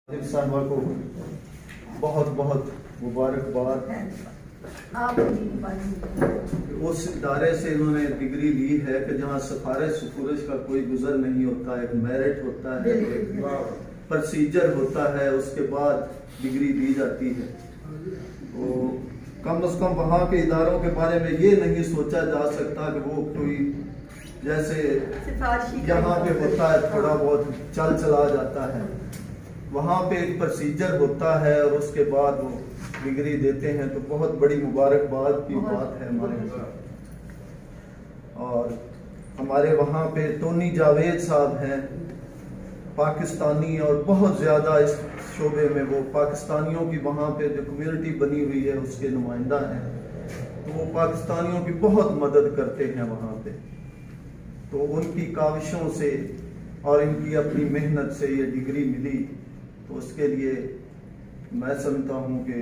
साहबा को बहुत बहुत मुबारकबाद। उस इदारे से इन्होंने डिग्री ली है कि जहाँ सिफारिश सुफुरिश का कोई गुजर नहीं होता, एक मेरिट होता है, एक प्रोसीजर होता है, उसके बाद डिग्री दी जाती है। तो कम से कम वहाँ के इदारों के बारे में ये नहीं सोचा जा सकता कि वो कोई जैसे यहाँ पे होता है थोड़ा बहुत चल चला जाता है। वहाँ पे एक प्रोसीजर होता है और उसके बाद वो डिग्री देते हैं, तो बहुत बड़ी मुबारकबाद की बात है हमारे साथ। और हमारे वहाँ पे टोनी जावेद साहब हैं, पाकिस्तानी, और बहुत ज़्यादा इस शोबे में वो पाकिस्तानियों की वहाँ पे जो कम्युनिटी बनी हुई है उसके नुमाइंदा हैं, तो वो पाकिस्तानियों की बहुत मदद करते हैं वहाँ पे। तो उनकी काविशों से और इनकी अपनी मेहनत से ये डिग्री मिली, तो उसके लिए मैं समझता हूँ कि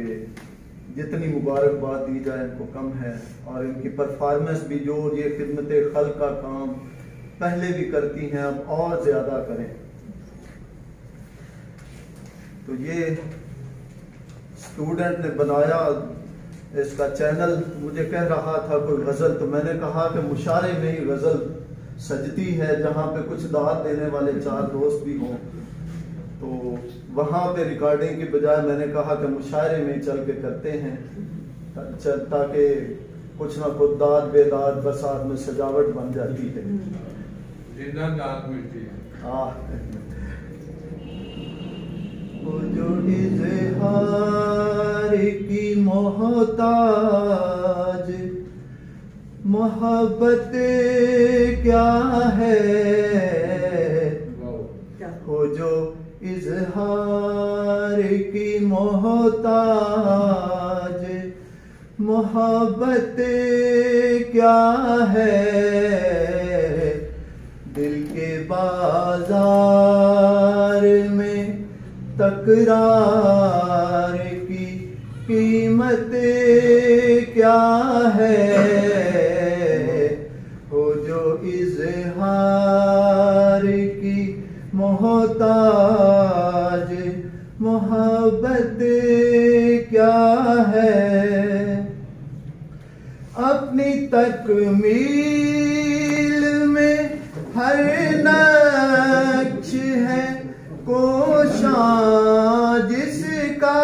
जितनी मुबारकबाद दी जाए इनको कम है। और इनकी परफॉर्मेंस भी, जो ये खिदमत खल्क का काम पहले भी करती हैं, अब और ज़्यादा करें। तो ये स्टूडेंट ने बनाया इसका चैनल, मुझे कह रहा था कोई गज़ल, तो मैंने कहा कि मुशारे में ही गज़ल सजती है, जहाँ पे कुछ दाद देने वाले चार दोस्त भी हों। तो वहाँ पे रिकॉर्डिंग की बजाय मैंने कहा कि मुशायरे में चल के करते हैं, ताकि कुछ ना कुछ दाद बेदाद बरसात में सजावट बन जाती है। वो जो इज़हार की मोहताज मोहब्बत क्या है, वो जो इज़हार की मोहताज मोहब्बत क्या है, दिल के बाजार में तकरार की कीमत क्या है, वो जो इज़हार की मोहताज मोहब्बत क्या है। अपनी तकमील में हर नक्श है कोशां जिसका,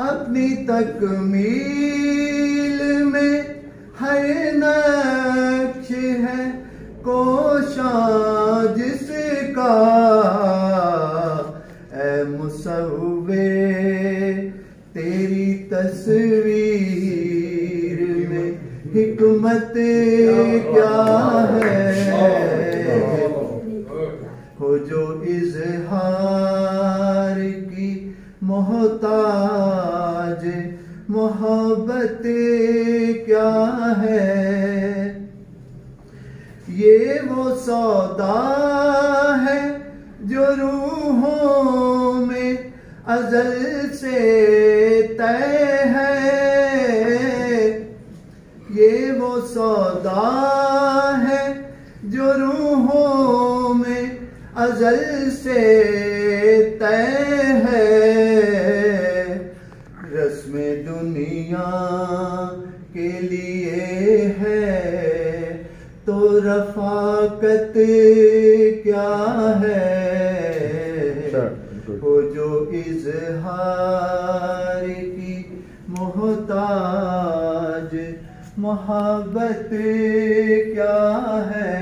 अपनी तकमील में हर नक्श है कोशां जिसका, ऐ मुसव्विर तेरी तस्वीर में हिकमत क्या है, हो जो इज़हार की मोहताज मोहब्बत क्या है। ये वो सौदा है जो रूहों में अज़ल से तय है, ये वो सौदा है जो रूहों में अज़ल से तय है, रस्म दुनिया के लिए है तो रफ़ाकत क्या है, वो जो इज़हार की मोहताज मोहब्बत क्या है।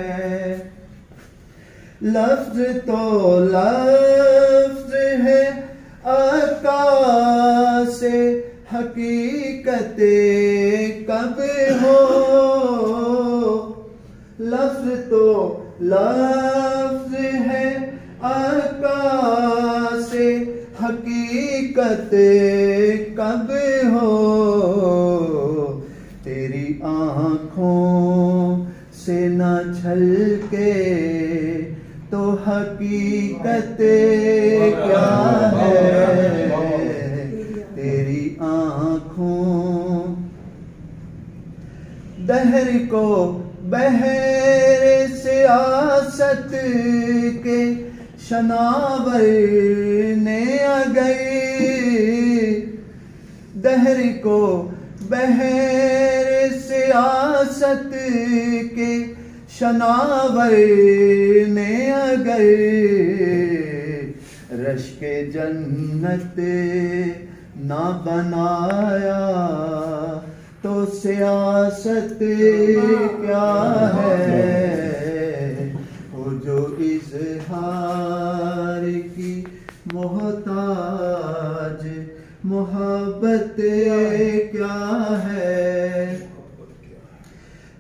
लफ्ज़ तो लफ्ज़ है आका से हकीकत कब हो, लफ्ज़ तो लफ्ज़ है आका से हकीकत कब हो, तेरी आँखों से न छलके तो हकीकत क्या है, तेरी आँखों दहर को बहर सियासत के शनावर ने अगर दहर को बहर सियासत के शनावर ने अगर रश्के जन्नत ना बनाया तो सियासत क्या है। वो जो इज़हार की मोहताज मोहब्बत क्या है।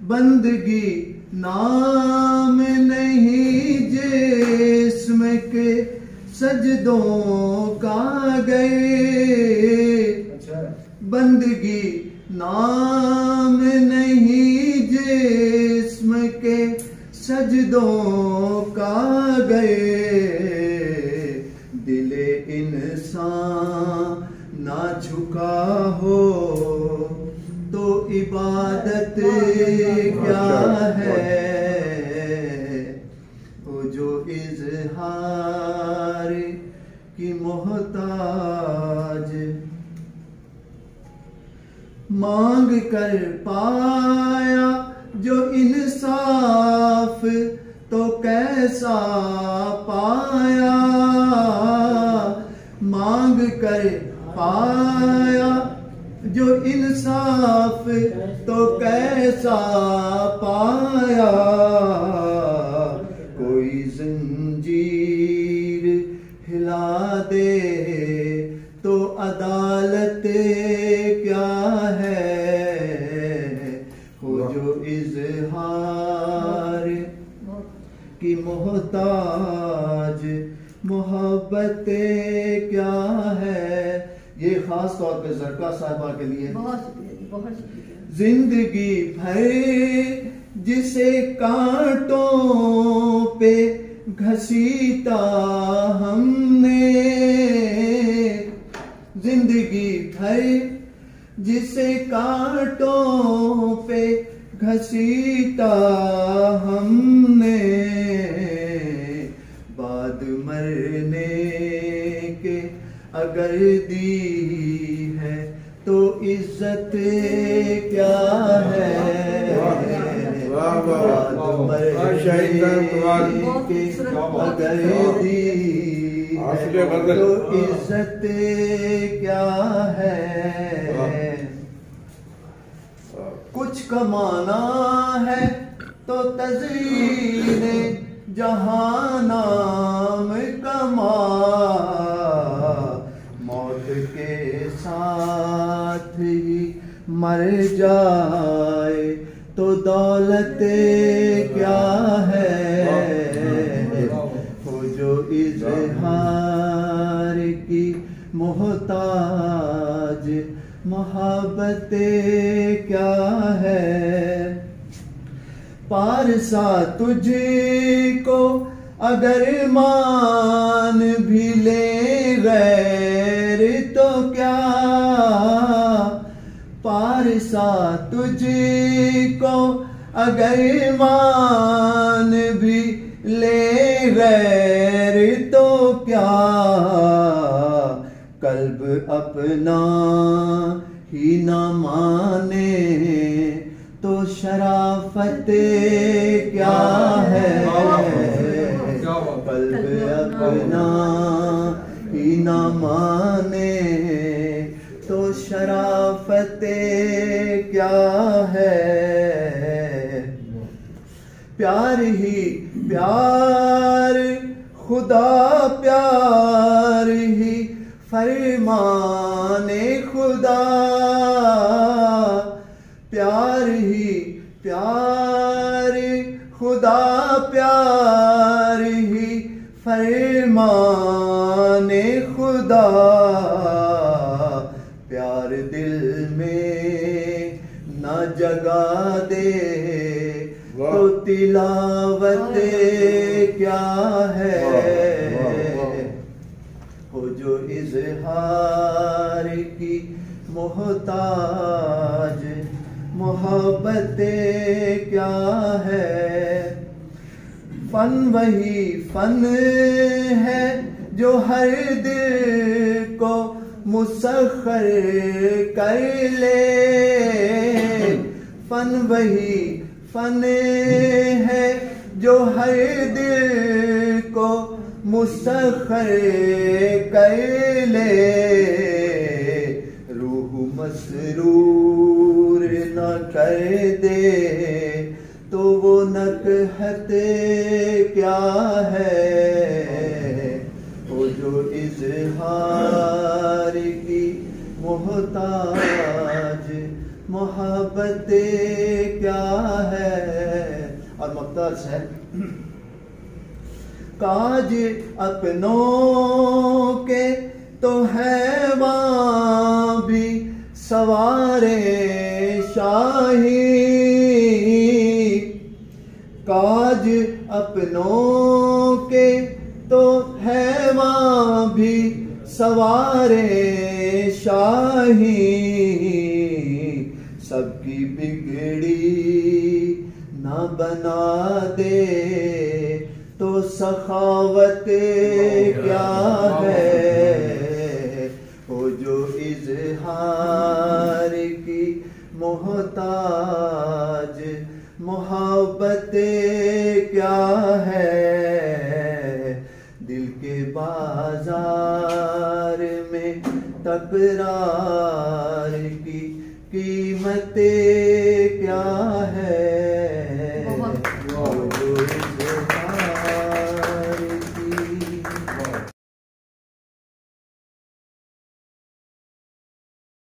बंदगी नाम नहीं जिस्म के सजदों का गए। बंदगी नाम नहीं जिस्म के सजदों का गए। दिले इंसान ना झुका हो तो इबादत क्या है। वो जो इज़हार की मोहताज मांग कर पाया जो इंसाफ तो कैसा पाया। मांग कर पाया जो इंसाफ तो कैसा पाया। कोई जंजीर हिला दे तो अदालत क्या है। वो जो इज़हार की मोहताज मोहब्बत क्या है। ये खास तौर पे ज़रका साहिबा के लिए। बहुत शुक्रिया, बहुत शुक्रिया। जिंदगी भर जिसे कांटों पे घसीटा हमने। जिंदगी भर जिसे कांटों पे घसीटा हमने। बाद मरने के अगर दी है तो इज्जत क्या है। बाद मरने के अगर दी है तो इज्जत क्या है। कुछ कमाना है तो तज़ीने जहां नाम कमा। मौत के साथ ही मर जाए तो दौलत क्या है। वो जो इज़हार की मोहताज मोहब्बत क्या है। पारसा तुझको अगर मान भी ले गैर तो क्या। पारसा तुझको अगर मान भी ले गैर तो क्या। कल्ब अपना ही न माने तो शराफत क्या है। कल्ब अपना ही न माने तो शराफत क्या है। प्यार ही प्यार खुदा प्यार ही फरमाने खुदा। प्यार ही प्यार खुदा प्यार ही फरमाने खुदा। प्यार दिल में न जगा दे तो तिलावत क्या है। हो जो इज़हार की मोहताज मोहब्बत क्या है। फन वही फन है जो हर दिल को मुसख्खर कर ले। फन वही फन है जो हर दिल को मुसख्खर कर ले। रूह मसरूर न कर दे तो वो नकहत क्या है। वो जो इज़हार की मोहताज मोहब्बत क्या है। और मुख्तार है काज अपनों के तो है वहाँ भी सवारे शाही। काज अपनों के तो है वहाँ भी सवारे शाही। सबकी बिगड़ी ना बना दे तो सखावत क्या है। वो जो इज़हार की मोहताज मोहब्बत क्या है। दिल के बाजार में तकरार की कीमत क्या है।